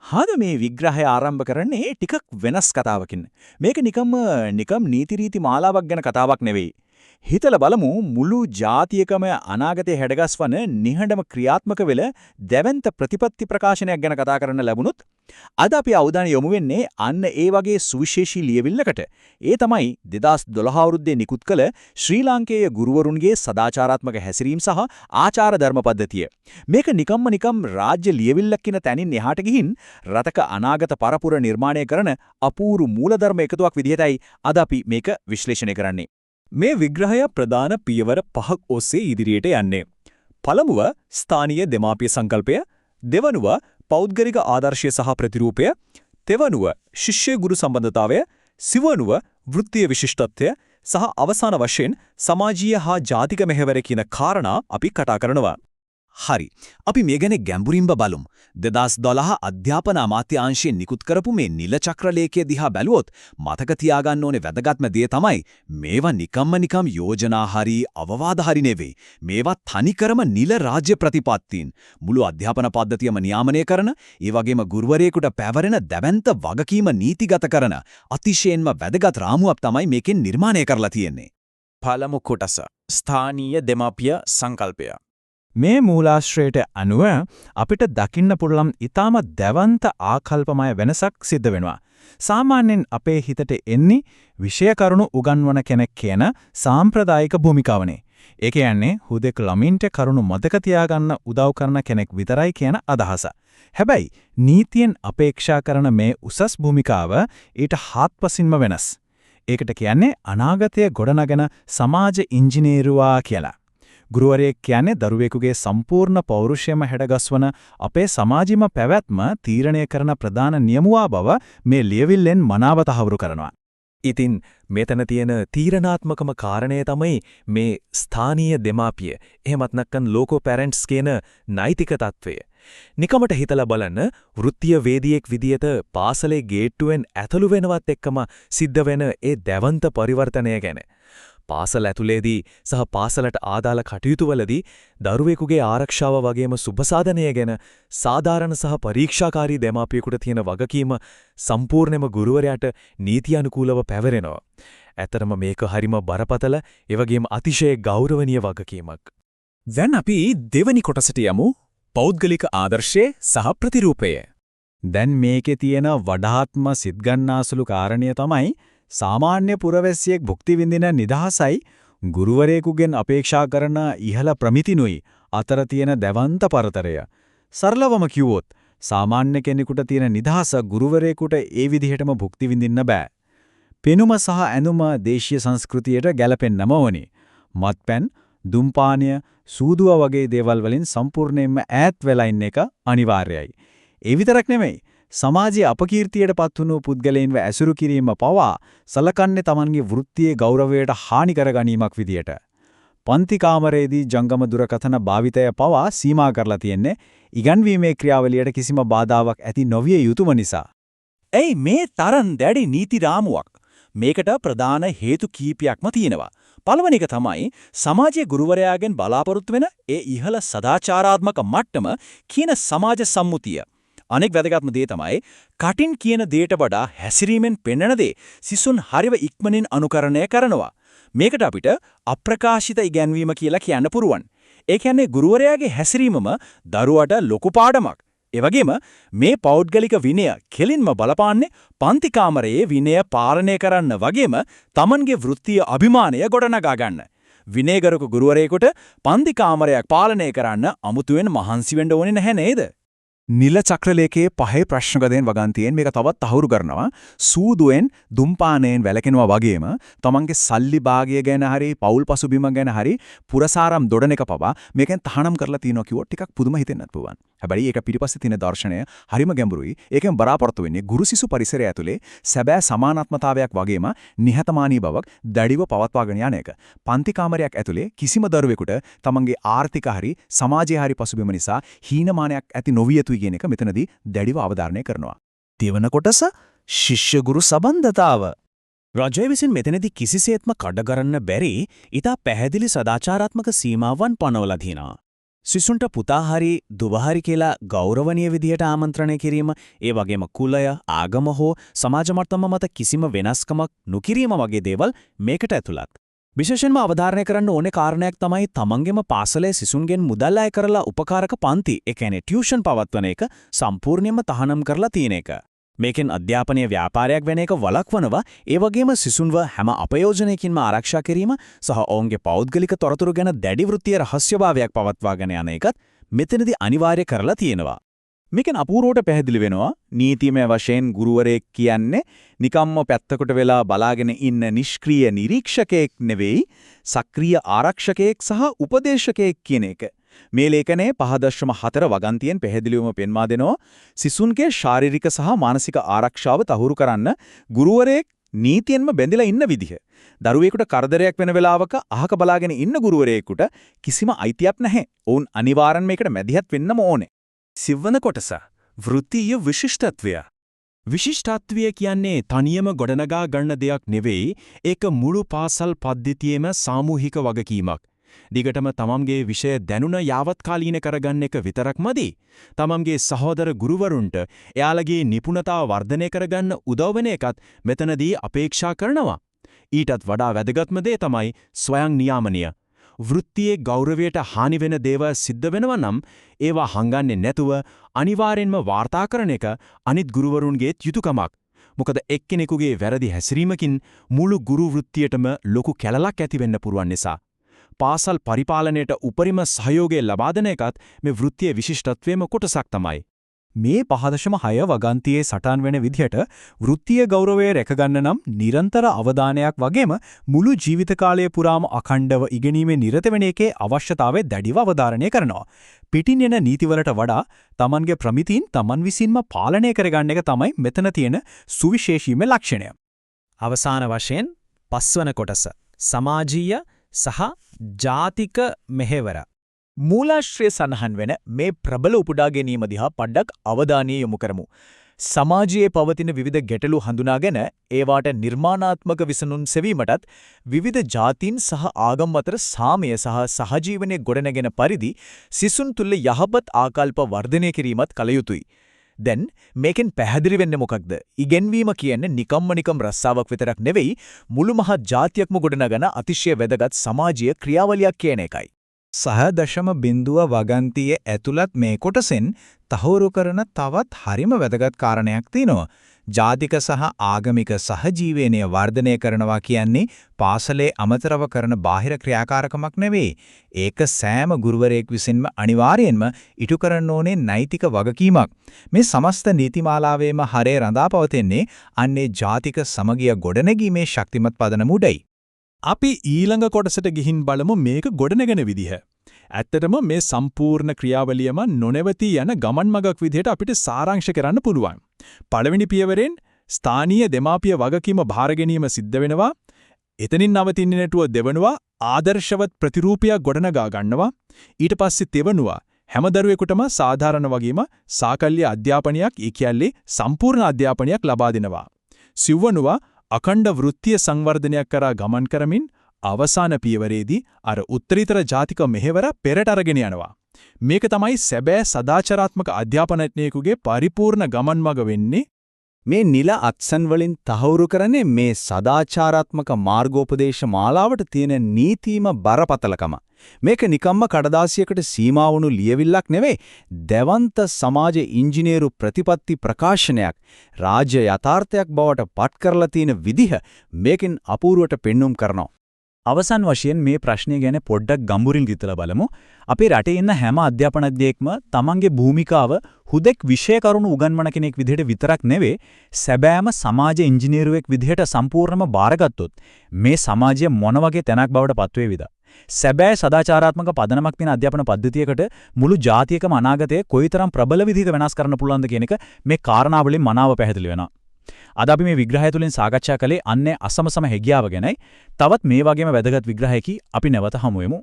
හාද මේ විග්‍රහය ආරම්භ කරන්නේ ටිකක් වෙනස් කතාවකින්. මේක නිකම් නීති රීති මාලාවක් ගැන කතාවක් නෙවෙයි. හිතලා බලමු මුළු ජාතියකම අනාගතයේ හැඩගස්වන නිහඬම ක්‍රියාත්මක වෙල දැවැන්ත ප්‍රතිපත්ති ප්‍රකාශනයක් ගැන කතා කරන්න ලැබුණොත් අද අපි අවධානය යොමු වෙන්නේ අන්න ඒ වගේ සුවිශේෂී ලියවිල්ලකට. ඒ තමයි 2012 අවුරුද්දේ නිකුත් කළ ශ්‍රී ලාංකේය ගුරුවරුන්ගේ සදාචාරාත්මක හැසිරීම සහ ආචාර ධර්ම පද්ධතිය. මේක නිකම් රාජ්‍ය ලියවිල්ලක් කියන තැනින් එහාට ගිහින් රටක අනාගත පරපුර නිර්මාණය කරන අපූරු මූලධර්ම එකතුවක් විදිහටයි අද අපි මේක විශ්ලේෂණය කරන්නේ. මේ විග්‍රහය ප්‍රධාන පියවර 5ක් ඔස්සේ ඉදිරියට යන්නේ. පළමුව ස්ථානීය දෙමාපිය සංකල්පය, දෙවනුව පෞද්ගලික ආදර්ශය සහ ප්‍රතිරූපය, තෙවනුව ශිෂ්‍ය ගුරු සම්බන්ධතාවය, සිවනුව වෘත්තීය විශිෂ්ටත්වය සහ අවසාන වශයෙන් සමාජීය හා ජාතික මෙහෙවර කියන කාරණා අපි කතා කරනවා. හරි. අපි මේ ගැන ගැඹුරින්ම බලමු. 2012 අධ්‍යාපන අමාත්‍යාංශයෙන් නිකුත් කරපු මේ නිල චක්‍රලේඛය දිහා බැලුවොත් මතක තියාගන්න ඕනේ වැදගත්ම දේ තමයි මේවා නිකම් යෝජනා හරි අවවාද හරි නෙවෙයි. මේවා තනිකරම නිල රාජ්‍ය ප්‍රතිපත්තීන්. මුළු අධ්‍යාපන පද්ධතියම නියාමනය කරන, ඒ වගේම ගුරුවරයෙකුට පැවරෙන දැවැන්ත වගකීම නීතිගත කරන අතිශයින්ම වැදගත් රාමුවක් තමයි මේකෙන් නිර්මාණය කරලා තියෙන්නේ. පළමු කොටස ස්ථානීය දෙමාපිය සංකල්පය. මේ මූලාශ්‍රයට අනුව අපිට දකින්න පුළුවන් ඊටම දැවන්ත ආකල්පමය වෙනසක් සිද්ධ වෙනවා. සාමාන්‍යයෙන් අපේ හිතට එන්නේ විෂය කරුණු උගන්වන කෙනෙක් කියන සාම්ප්‍රදායික භූමිකාවනේ. ඒ කියන්නේ හුදෙක් ළමින්ට කරුණු මතක තියාගන්න උදව් කරන කෙනෙක් විතරයි කියන අදහස. හැබැයි නීතියෙන් අපේක්ෂා කරන මේ උසස් භූමිකාව ඊට හාත්පසින්ම වෙනස්. ඒකට කියන්නේ අනාගතය ගොඩනගෙන සමාජ ඉංජිනේරුවා කියලා. ගුරුවරයෙක් කියන්නේ දරුවෙකුගේ සම්පූර්ණ පෞරුෂයම හැඩගස්වන අපේ සමාජීය පැවැත්ම තීරණය කරන ප්‍රධාන නියමුවා බව මේ ලියවිල්ලෙන් මනාව තහවුරු කරනවා. ඉතින් මෙතන තියෙන තීරණාත්මකම කාරණය තමයි මේ ස්ථානීය දෙමාපිය එහෙමත් නැත්නම් ලෝකෝ පැරන්ට්ස් කියන නෛතික తත්වය. නිකමට හිතලා බලන්න වෘත්තීය වේදිකෙක් විදියට පාසලේ ගේට්ටුවෙන් ඇතුළු වෙනවත් එක්කම සිද්ධ වෙන ඒ දැවන්ත පරිවර්තනය ගැන. පාසල ඇතුලේදී සහ පාසලට ආදාළ කටයුතුවලදී දරුවෙකුගේ ආරක්ෂාව වගේම සුබසාධනය ගැන සාධාරණ සහ පරීක්ෂාකාරී දෙමාපියෙකුට තියෙන වගකීම සම්පූර්ණයෙන්ම ගුරුවරයාට නීති අනුකූලව පැවරෙනවා. ඇත්තටම මේක හරිම බරපතල ඒ වගේම අතිශය ගෞරවනීය වගකීමක්. දැන් අපි දෙවැනි කොටසට යමු. පෞද්ගලික ආදර්ශය සහ ප්‍රතිරූපය. දැන් මේකේ තියෙන වඩාත්ම සිත්ගන්නාසුළු කාරණය තමයි සාමාන්‍ය පුරවැසියෙක් භුක්ති විඳින නිදහසයි ගුරුවරයෙකුගෙන් අපේක්ෂා කරන ඉහළ ප්‍රමිතිනුයි අතර තියෙන දැවන්ත පරතරය. සරලවම කිව්වොත් සාමාන්‍ය කෙනෙකුට තියෙන නිදහස ගුරුවරයෙකුට ඒ විදිහටම භුක්ති විඳින්න බෑ. පෙනුම සහ ඇඳුම දේශීය සංස්කෘතියට ගැලපෙන්නම ඕනේ. මත්පැන්, දුම්පානය, සූදුව වගේ දේවල් වලින් සම්පූර්ණයෙන්ම ඈත් වෙලා ඉන්න එක අනිවාර්යයි. ඒ විතරක් නෙමෙයි සමාජයේ අපකීර්තියට පත්වුණු පුද්ගලයන්ව ඇසුරු කිරීම පවා සලකන්නේ Tamanගේ වෘත්තීය ගෞරවයට හානි කර ගැනීමක් විදියට. පන්ති කාමරයේදී ජංගම දුරකථන භාවිතය පවා සීමා කරලා තියෙන්නේ ඉගන්වීමේ ක්‍රියාවලියට කිසිම බාධාවක් ඇති නොවිය යුතුම නිසා. ඇයි මේ තරම් දැඩි නීති රාමුවක්? මේකට ප්‍රධාන හේතු කීපයක්ම තියෙනවා. පළවෙනි එක තමයි සමාජයේ ගුරුවරයාගෙන් බලාපොරොත්තු වෙන ඒ ඉහළ සදාචාරාත්මක මට්ටම කියන සමාජ සම්මුතිය. අනෙක් වැදගත්ම දේ තමයි කටින් කියන දේට වඩා හැසිරීමෙන් පෙන්වන දේ සිසුන් හරිව ඉක්මනින් අනුකරණය කරනවා. මේකට අපිට අප්‍රකාශිත ඉගැන්වීම කියලා කියන්න පුරුවන්. ඒ කියන්නේ ගුරුවරයාගේ හැසිරීමම දරුවට ලොකු පාඩමක්. ඒ වගේම මේ පෞද්ගලික විනය කෙලින්ම බලපාන්නේ පන්ති කාමරයේ විනය පාලනය කරන්න වගේම Tamanගේ වෘත්තීය අභිමානය ගොඩනගා ගන්න. විනයගරුක ගුරුවරයෙකුට පන්ති කාමරයක් පාලනය කරන්න අමුතුවෙන් මහන්සි වෙන්න ඕනේ නැහැ නේද? නිල චක්‍රලේඛයේ පහේ ප්‍රශ්නගතෙන් වගන්තියෙන් මේක තවත් තහවුරු කරනවා. සූදුවෙන් දුම්පානයෙන් වැළකෙනවා වගේම තමන්ගේ සල්ලි භාගය ගැන හරි පෞල් පසුබිම ගැන හරි පුරසාරම් දොඩන එක පවා මේකෙන් තහනම් කරලා තියනවා කිව්වොත් ටිකක් පුදුම හිතෙන්නත් පුළුවන්. හැබැයි ඒක පිටිපස්සේ තියෙන දර්ශනය හරිම ගැඹුරුයි. ඒකෙන් බලාපොරොත්තු වෙන්නේ ගුරු සිසු පරිසරය ඇතුලේ සැබෑ සමානාත්මතාවයක් වගේම නිහතමානී බවක් දැඩිව පවත්වාගෙන යන එක. පන්ති කාමරයක් ඇතුලේ කිසිම දරුවෙකුට තමන්ගේ ආර්ථික හරි සමාජීය හරි පසුබිම නිසා හීනමානයක් ඇති නොවිය යුතුයි කියන එක මෙතනදී දැඩිව අවධාරණය කරනවා. දෙවන කොටස ශිෂ්‍ය ගුරු සම්බන්ධතාව. රජය විසින් මෙතනදී කිසිසේත්ම කඩ කරන්න බැරි ඊට පැහැදිලි සදාචාරාත්මක සීමාවන් පනවලා දිනවා. සිසුන්ට පුතා හරි දුව හරි කියලා ගෞරවනීය විදියට ආමන්ත්‍රණය කිරීම, ඒ වගේම කුලය, ආගම හෝ සමාජ මට්ටම මත කිසිම වෙනස්කමක් නොකිරීම වගේ දේවල් මේකට ඇතුළත්. විශේෂයෙන්ම අවධාරණය කරන්න ඕනේ කාරණයක් තමයි තමන්ගේම පාසලේ සිසුන්ගෙන් මුදල් අය කරලා උපකාරක පන්ති, ඒ කියන්නේ ටියුෂන් පවත්වන එක සම්පූර්ණයෙන්ම තහනම් කරලා තියෙන එක. මේකෙන් අධ්‍යාපනීය ව්‍යාපාරයක් වෙන එක වළක්වනවා, ඒ වගේම සිසුන්ව හැම අපයෝජනයකින්ම ආරක්ෂා කිරීම සහ ඔවුන්ගේ පෞද්ගලික තොරතුරු ගැන දැඩි වෘත්තීය රහස්‍යභාවයක් පවත්වාගෙන යන එකත් මෙතනදී අනිවාර්ය කරලා තියෙනවා. මේකෙන් අපූර්වට පැහැදිලි වෙනවා නීතිමය වශයෙන් ගුරුවරයෙක් කියන්නේ නිකම්ම පැත්තකට වෙලා බලාගෙන ඉන්න නිෂ්ක්‍රීය නිරීක්ෂකයෙක් නෙවෙයි, සක්‍රීය ආරක්ෂකයෙක් සහ උපදේශකයෙක් කියන එක. මේ ලේඛනයේ 5.4 වගන්තියෙන් පැහැදිලිවම පෙන්වා දෙනවා සිසුන්ගේ ශාරීරික සහ මානසික ආරක්ෂාව තහවුරු කරන්න ගුරුවරයෙක් නීතියෙන්ම බැඳිලා ඉන්න විදිහ. දරුවෙකුට කරදරයක් වෙන වෙලාවක අහක බලාගෙන ඉන්න ගුරුවරයෙකුට කිසිම අයිතියක් නැහැ. ඔවුන් අනිවාර්යෙන් මේකට මැදිහත් වෙන්නම ඕනේ. සිව්වන කොටස වෘත්තීය විශිෂ්ටත්වය. විශිෂ්ටත්වය කියන්නේ තනියම ගොඩනගා ගන්න දෙයක් නෙවෙයි, ඒක මුළු පාසල් පද්ධතියේම සාමූහික වගකීමක්. දිගටම තමන්ගේ විෂය දැනුණ යාවත්කාලීන කරගන්න එක විතරක්මදි. තමන්ගේ සහෝදර ගුරුවරුන්ට එයාලගේ නිපුණතාව වර්ධනය කරගන්න උදව් වෙන එකත් මෙතනදී අපේක්ෂා කරනවා. ඊටත් වඩා වැදගත්ම දේ තමයි ස්වයං නියාමනය. වෘත්තීයේ ගෞරවයට හානි වෙන දේවල් සිද්ධ වෙනවා නම් ඒවා හංගන්නේ නැතුව අනිවාර්යෙන්ම වාර්තා කරන එක අනිත් ගුරුවරුන්ගේ යුතුයකමක්. මොකද එක්කෙනෙකුගේ වැරදි හැසිරීමකින් මුළු ගුරු වෘත්තියටම ලොකු කැළලක් ඇති වෙන්න පුරුවන් නිසා. පාසල් පරිපාලනයට උපරිම සහයෝගය ලබා දෙන එකත් මේ වෘත්තීය විශිෂ්ටත්වයේම කොටසක් තමයි. මේ 5.6 වගන්තියේ සටහන් වෙන විදිහට වෘත්තීය ගෞරවය රැකගන්න නම් නිරන්තර අවධානයක් වගේම මුළු ජීවිත කාලය පුරාම අඛණ්ඩව ඉගෙනීමේ නිරත වෙන එකේ අවශ්‍යතාවය දැඩිව අවධාරණය කරනවා. පිටින් එන නීතිවලට වඩා Tamanගේ ප්‍රමිතීන් Taman විසින්ම පාලනය කරගන්න එක තමයි මෙතන තියෙන සුවිශේෂීම ලක්ෂණය. අවසාන වශයෙන් 5 වන කොටස සමාජීය සහ ජාතික මෙහෙවර. මූලාශ්‍රය සඳහන් වෙන මේ ප්‍රබල උපුටා ගැනීම දිහා පඩක් අවධානය යොමු කරමු. සමාජයේ පවතින විවිධ ගැටලු හඳුනාගෙන ඒවාට නිර්මාණාත්මක විසඳුම් සෙවීමටත් විවිධ ජාතීන් සහ ආගම් අතර සාමය සහ සහජීවනයේ ගොඩනැගෙන පරිදි සිසුන් තුළ යහපත් ආකල්ප වර්ධනය කිරීමත් කළ යුතුයි. දැන් මේකෙන් පැහැදිලි වෙන්නේ මොකක්ද? ඉගෙනවීම කියන්නේ නිකම් රස්සාවක් විතරක් නෙවෙයි, මුළු මහත් ජාතියක්ම ගොඩනගන අතිශය වැදගත් සමාජීය ක්‍රියාවලියක් කියන එකයි. 6.0 වගන්තියේ ඇතුළත් මේ කොටසෙන් තහවුරු කරන තවත් හරිම වැදගත් කාරණයක් තියෙනවා. ජාතික සහ ආගමික සහජීවනය වර්ධනය කරනවා කියන්නේ පාසලේ අමතරව කරන බාහිර ක්‍රියාකාරකමක් නෙවෙයි. ඒක සෑම ගුරුවරයෙක් විසින්ම අනිවාර්යෙන්ම ඉටු කරන්න ඕනේ නෛතික වගකීමක්. මේ සමස්ත නීතිමාලාවේම හරේ රඳා පවතින්නේ අන්නේ ජාතික සමගිය ගොඩනැගීමේ ශක්තිමත් පදනම උඩයි. අපි ඊළඟ කොටසට ගිහින් බලමු මේක ගොඩනැගෙන විදිහ. ඇත්තටම මේ සම්පූර්ණ ක්‍රියාවලියම නොනැවතී යන ගමන් මගක් විදිහට අපිට සාරාංශ කරන්න පුළුවන්. පළවෙනි පියවරෙන් ස්ථානීය දෙමාපිය වගකීම භාර ගැනීම සිද්ධ වෙනවා. එතනින් නවතින්නේ නැතුව දෙවනුවා ආදර්ශවත් ප්‍රතිරූපයක් ගොඩනගා ගන්නවා. ඊට පස්සේ තෙවනුවා හැම දරුවෙකුටම සාධාරණ වගේම සාකල්‍ය අධ්‍යාපනයක්, ඒ කියන්නේ සම්පූර්ණ අධ්‍යාපනයක් ලබා දෙනවා. සිව්වනුවා අඛණ්ඩ වෘත්තීය සංවර්ධනයක් කරා ගමන් කරමින් අවසාන පියවරේදී අර උත්තරීතර ජාතික මෙහෙවර පෙරට අරගෙන යනවා. මේක තමයි සැබෑ සදාචාරාත්මක අධ්‍යාපනඥයෙකුගේ පරිපූර්ණ ගමන් මඟ වෙන්නේ. මේ නිල අත්සන් වලින් තහවුරු කරන්නේ මේ සදාචාරාත්මක මාර්ගෝපදේශ මාලාවට තියෙන නීතිම බරපතලකම. මේක නිකම්ම කඩදාසියකට සීමා වුණු ලියවිල්ලක් නෙවෙයි, දැවන්ත සමාජ ඉංජිනේරු ප්‍රතිපත්ති ප්‍රකාශනයක්, රාජ්‍ය යථාර්ථයක් බවට පත් කරලා තියෙන විදිහ මේකෙන් අපූර්වට පෙන්눔 කරනවා. අවසන් වශයෙන් මේ ප්‍රශ්නය ගැන පොඩ්ඩක් ගම්බුරින් හිතලා බලමු. අපේ රටේ ඉන්න හැම අධ්‍යාපනඥයෙක්ම තමන්ගේ භූමිකාව හුදෙක් විෂය කරුණු උගන්වන කෙනෙක් විදිහට විතරක් නෙවෙයි, සැබෑම සමාජ ඉංජිනේරුවෙක් විදිහට සම්පූර්ණම බාරගත්තොත් මේ සමාජය මොන වගේ තැනක් බවට පත්වේවිද? සැබෑ සදාචාරාත්මක පදනමක් තියෙන අධ්‍යාපන පද්ධතියකට මුළු ජාතියකම අනාගතයේ කොයිතරම් ප්‍රබල විදිහක වෙනස් කරන්න පුළුවන්ද කියන එක මේ කාරණාවලින් මනාව පැහැදිලි වෙනවා. අද අපි මේ විග්‍රහය තුලින් සාකච්ඡා කළේ අන්නේ අසමසම හැකියාව ගැනයි. තවත් මේ වගේම වැදගත් විග්‍රහයකින් අපි නැවත හමු වෙමු.